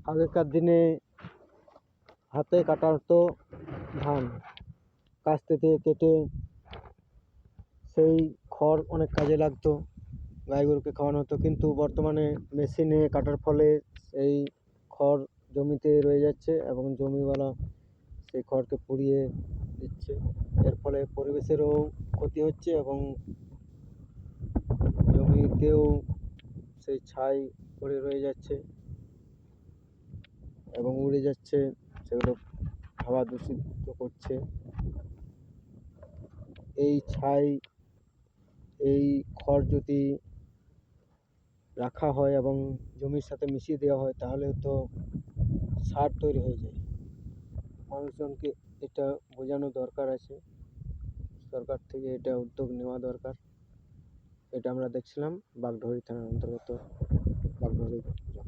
আগেকার দিনে হাতে কাটা হতো ধান, কাস্তে দিয়ে কেটে সেই খড় অনেক কাজে লাগতো, গাই গরুকে খাওয়ানো হতো। কিন্তু বর্তমানে মেশিনে কাটার ফলে সেই খড় জমিতে রয়ে যাচ্ছে এবং জমিওয়ালা সেই খড়কে পুড়িয়ে দিচ্ছে। এর ফলে পরিবেশেরও ক্ষতি হচ্ছে এবং জমিতেও সেই ছাই পড়ে রয়ে যাচ্ছে এবং উড়ে যাচ্ছে, সেগুলো হাওয়া দূষিত করছে। এই ছাই, এই খড় যদি রাখা হয় এবং জমির সাথে মিশিয়ে দেওয়া হয় তাহলে তো সার তৈরি হয়ে যায়। মানুষজনকে এটা বোঝানো দরকার আছে, সরকার থেকে এটা উদ্যোগ নেওয়া দরকার। এটা আমরা দেখছিলাম বাগডোহরি থানার অন্তর্গত বাগডোহরি গ্রাম।